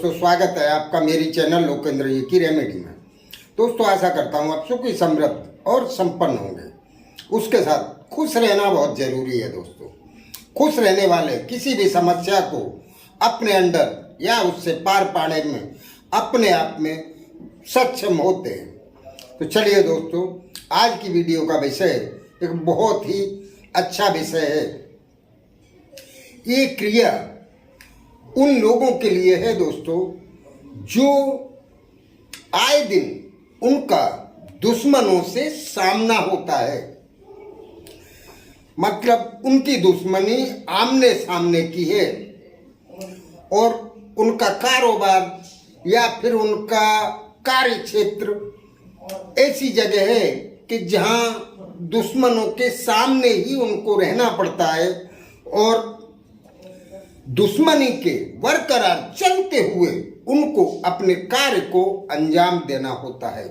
दोस्तों, स्वागत है आपका मेरी चैनल लोकेंद्र जी की रेमेडी में। दोस्तों, आशा करता हूँ आप सुखी समृद्ध और संपन्न होंगे। उसके साथ खुश रहना बहुत जरूरी है दोस्तों। खुश रहने वाले किसी भी समस्या को अपने अंदर या उससे पार पाने में अपने आप में सक्षम होते हैं। तो चलिए दोस्तों, आज की वीडियो का विषय एक बहुत ही अच्छा विषय है। ये क्रिया उन लोगों के लिए है दोस्तों जो आए दिन उनका दुश्मनों से सामना होता है। मतलब उनकी दुश्मनी आमने सामने की है और उनका कारोबार या फिर उनका कार्य क्षेत्र ऐसी जगह है कि जहां दुश्मनों के सामने ही उनको रहना पड़ता है और दुश्मनी के बरकरार चलते हुए उनको अपने कार्य को अंजाम देना होता है।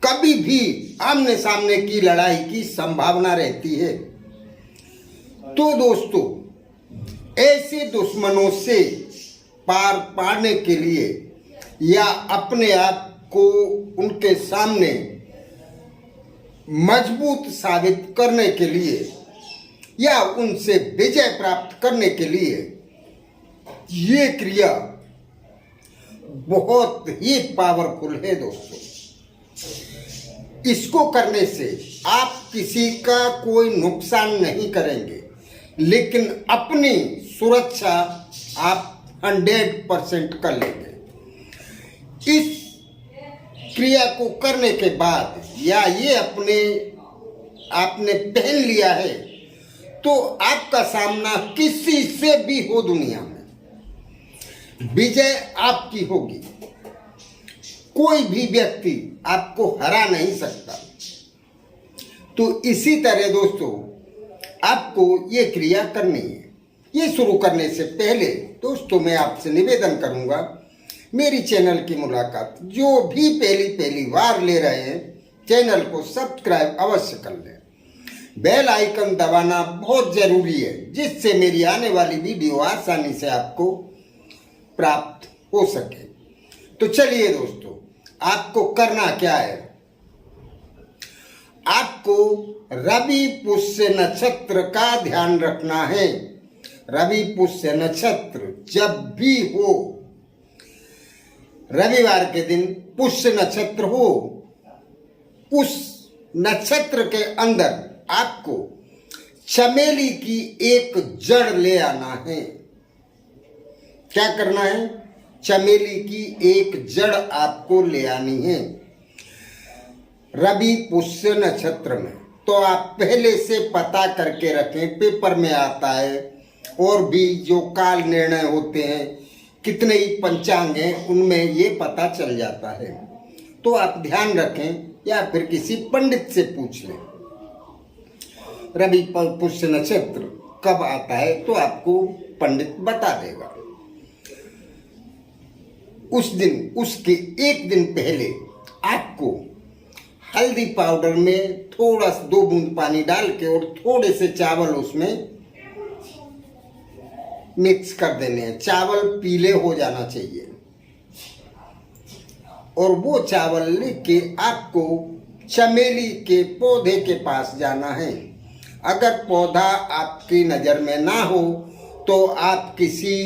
कभी भी आमने सामने की लड़ाई की संभावना रहती है। तो दोस्तों, ऐसे दुश्मनों से पार पाने के लिए या अपने आप को उनके सामने मजबूत साबित करने के लिए या उनसे विजय प्राप्त करने के लिए ये क्रिया बहुत ही पावरफुल है दोस्तों। इसको करने से आप किसी का कोई नुकसान नहीं करेंगे, लेकिन अपनी सुरक्षा आप 100% कर लेंगे। इस क्रिया को करने के बाद या ये आपने पहन लिया है तो आपका सामना किसी से भी हो दुनिया में विजय आपकी होगी। कोई भी व्यक्ति आपको हरा नहीं सकता। तो इसी तरह दोस्तों, आपको ये क्रिया करनी है। ये शुरू करने से पहले दोस्तों, मैं आपसे निवेदन करूंगा, मेरी चैनल की मुलाकात जो भी पहली बार ले रहे हैं, चैनल को सब्सक्राइब अवश्य कर लें। बेल आइकन दबाना बहुत जरूरी है, जिससे मेरी आने वाली वीडियो आसानी से आपको प्राप्त हो सके। तो चलिए दोस्तों, आपको करना क्या है। आपको रवि पुष्य नक्षत्र का ध्यान रखना है। रवि पुष्य नक्षत्र जब भी हो, रविवार के दिन पुष्य नक्षत्र हो, उस नक्षत्र के अंदर आपको चमेली की एक जड़ ले आना है। क्या करना है? चमेली की एक जड़ आपको ले आनी है रवि पुष्य नक्षत्र में। तो आप पहले से पता करके रखें, पेपर में आता है और भी जो काल निर्णय होते हैं, कितने ही पंचांग हैं, उनमें ये पता चल जाता है। तो आप ध्यान रखें या फिर किसी पंडित से पूछ लें रवि पुष्य नक्षत्र कब आता है, तो आपको पंडित बता देगा। उस दिन, उसके एक दिन पहले आपको हल्दी पाउडर में थोड़ा 2 बूंद पानी डाल के और थोड़े से चावल उसमें मिक्स कर देने हैं। चावल पीले हो जाना चाहिए और वो चावल लेके आपको चमेली के पौधे के पास जाना है। अगर पौधा आपकी नज़र में ना हो तो आप किसी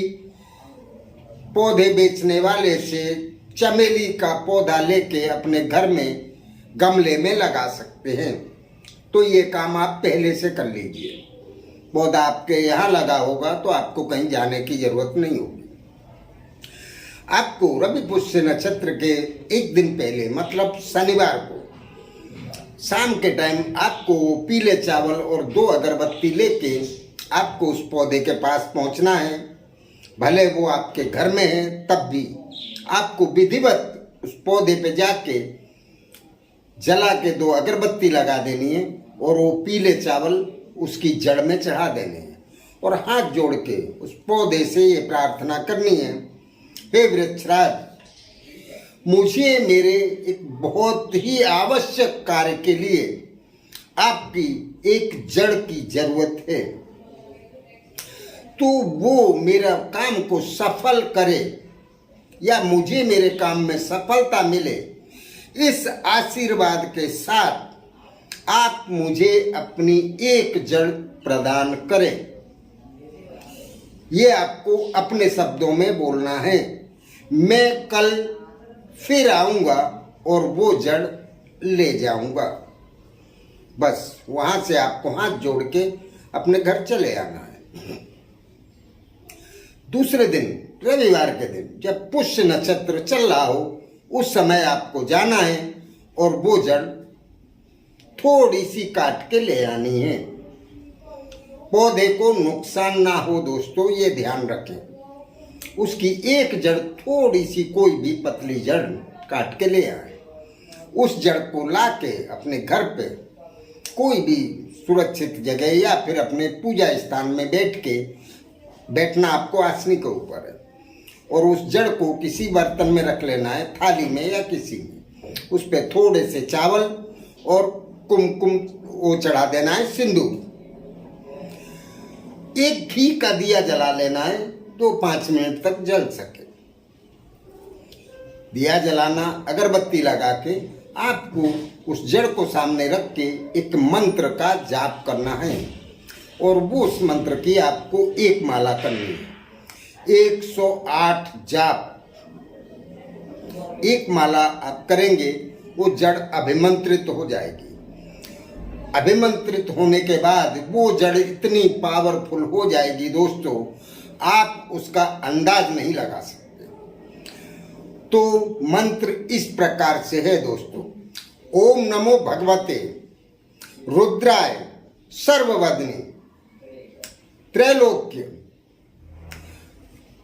पौधे बेचने वाले से चमेली का पौधा लेके अपने घर में गमले में लगा सकते हैं। तो ये काम आप पहले से कर लीजिए। पौधा आपके यहाँ लगा होगा तो आपको कहीं जाने की जरूरत नहीं होगी। आपको रवि पुष्य नक्षत्र के एक दिन पहले, मतलब शनिवार को शाम के टाइम, आपको पीले चावल और 2 अगरबत्ती लेके आपको उस पौधे के पास पहुंचना है। भले वो आपके घर में है, तब भी आपको विधिवत उस पौधे पे जाके जला के 2 अगरबत्ती लगा देनी है और वो पीले चावल उसकी जड़ में चढ़ा देने हैं और हाथ जोड़ के उस पौधे से ये प्रार्थना करनी है, हे वृक्षराज, मुझे मेरे एक बहुत ही आवश्यक कार्य के लिए आपकी एक जड़ की जरूरत है। तो वो मेरा काम को सफल करे या मुझे मेरे काम में सफलता मिले, इस आशीर्वाद के साथ आप मुझे अपनी एक जड़ प्रदान करें। ये आपको अपने शब्दों में बोलना है। मैं कल फिर आऊंगा और वो जड़ ले जाऊंगा। बस वहां से आपको हाथ जोड़ के अपने घर चले आना है। दूसरे दिन, रविवार के दिन, जब पुष्य नक्षत्र चल रहा हो, उस समय आपको जाना है और वो जड़ थोड़ी सी काट के ले आनी है। पौधे को नुकसान ना हो दोस्तों, ये ध्यान रखें। उसकी एक जड़ थोड़ी सी, कोई भी पतली जड़ काट के ले आए। उस जड़ को लाके अपने घर पे कोई भी सुरक्षित जगह या फिर अपने पूजा स्थान में बैठना आपको आसनी के ऊपर है, और उस जड़ को किसी बर्तन में रख लेना है, थाली में या किसी में। उस पे थोड़े से चावल और कुमकुम वो चढ़ा देना है, सिंदूर। एक घी का दिया जला लेना है, तो 5 मिनट तक जल सके। दिया जलाना, अगरबत्ती लगा के आपको उस जड़ को सामने रख के एक मंत्र का जाप करना है, और वो उस मंत्र की आपको एक माला करनी है। 108 जाप एक माला आप करेंगे, वो जड़ अभिमंत्रित हो जाएगी। अभिमंत्रित होने के बाद वो जड़ इतनी पावरफुल हो जाएगी दोस्तों, आप उसका अंदाज नहीं लगा सकते। तो मंत्र इस प्रकार से है दोस्तों। ओम नमो भगवते रुद्राय सर्ववदनी त्रैलोक्य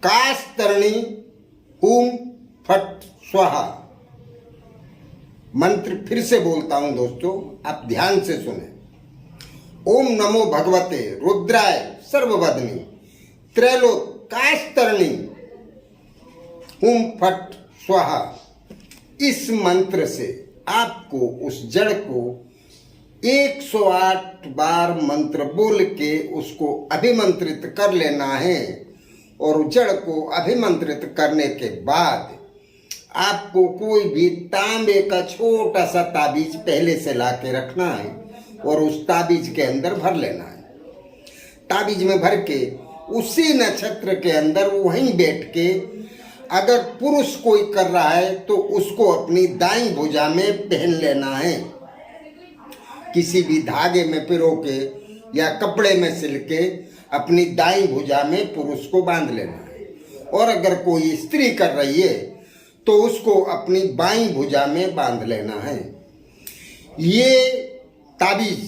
कास्तरणी ऊम फट स्वाहा। मंत्र फिर से बोलता हूं दोस्तों, आप ध्यान से सुने। ओम नमो भगवते रुद्राय सर्ववदनी त्रैलोक कास्तरणी ऊम फट स्वाहा। इस मंत्र से आपको उस जड़ को 108 बार मंत्र बोल के उसको अभिमंत्रित कर लेना है, और जड़ को अभिमंत्रित करने के बाद आपको कोई भी तांबे का छोटा सा ताबीज पहले से ला के रखना है, और उस ताबीज के अंदर भर लेना है। ताबीज में भर के उसी नक्षत्र के अंदर वहीं बैठ के, अगर पुरुष कोई कर रहा है तो उसको अपनी दाईं भुजा में पहन लेना है। किसी भी धागे में पिरो के या कपड़े में सिल के अपनी दाईं भुजा में पुरुष को बांध लेना है, और अगर कोई स्त्री कर रही है तो उसको अपनी बाईं भुजा में बांध लेना है। ये ताबीज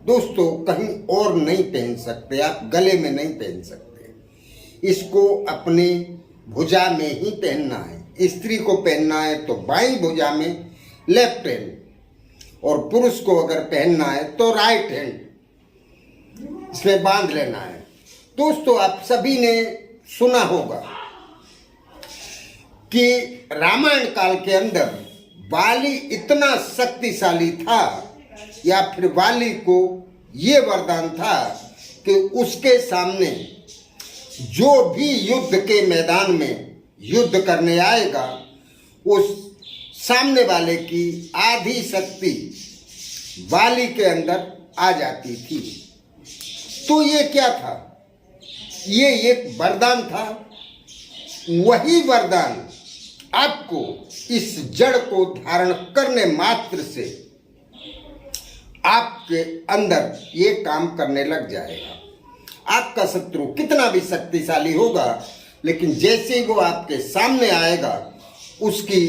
दोस्तों कहीं और नहीं पहन सकते, आप गले में नहीं पहन सकते। इसको अपने भुजा में ही पहनना है। स्त्री को पहनना है तो बाईं भुजा में लेफ्ट हैंड, और पुरुष को अगर पहनना है तो राइट हैंड इसमें बांध लेना है। दोस्तों आप सभी ने सुना होगा कि रामायण काल के अंदर वाली इतना शक्तिशाली था, या फिर वाली को ये वरदान था कि उसके सामने जो भी युद्ध के मैदान में युद्ध करने आएगा, उस सामने वाले की आधी शक्ति वाली के अंदर आ जाती थी। तो ये क्या था? ये एक वरदान था। वही वरदान आपको इस जड़ को धारण करने मात्र से आपके अंदर ये काम करने लग जाएगा। आपका शत्रु कितना भी शक्तिशाली होगा, लेकिन जैसे ही वो आपके सामने आएगा उसकी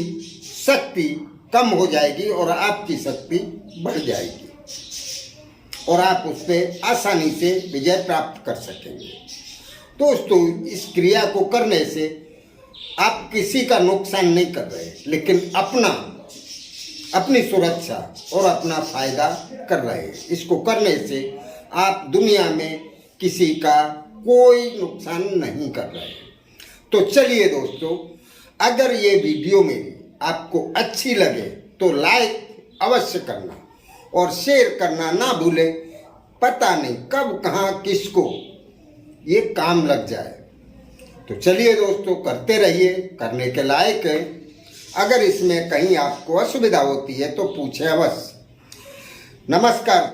शक्ति कम हो जाएगी और आपकी शक्ति बढ़ जाएगी, और आप उस पर आसानी से विजय प्राप्त कर सकेंगे। दोस्तों इस क्रिया को करने से आप किसी का नुकसान नहीं कर रहे, लेकिन अपनी सुरक्षा और अपना फायदा कर रहे हैं। इसको करने से आप दुनिया में किसी का कोई नुकसान नहीं कर रहे। तो चलिए दोस्तों, अगर ये वीडियो मेरी आपको अच्छी लगे तो लाइक अवश्य करना और शेयर करना ना भूलें। पता नहीं कब कहाँ किसको ये काम लग जाए। तो चलिए दोस्तों, करते रहिए, करने के लायक है। अगर इसमें कहीं आपको असुविधा होती है तो पूछें अवश्य। नमस्कार।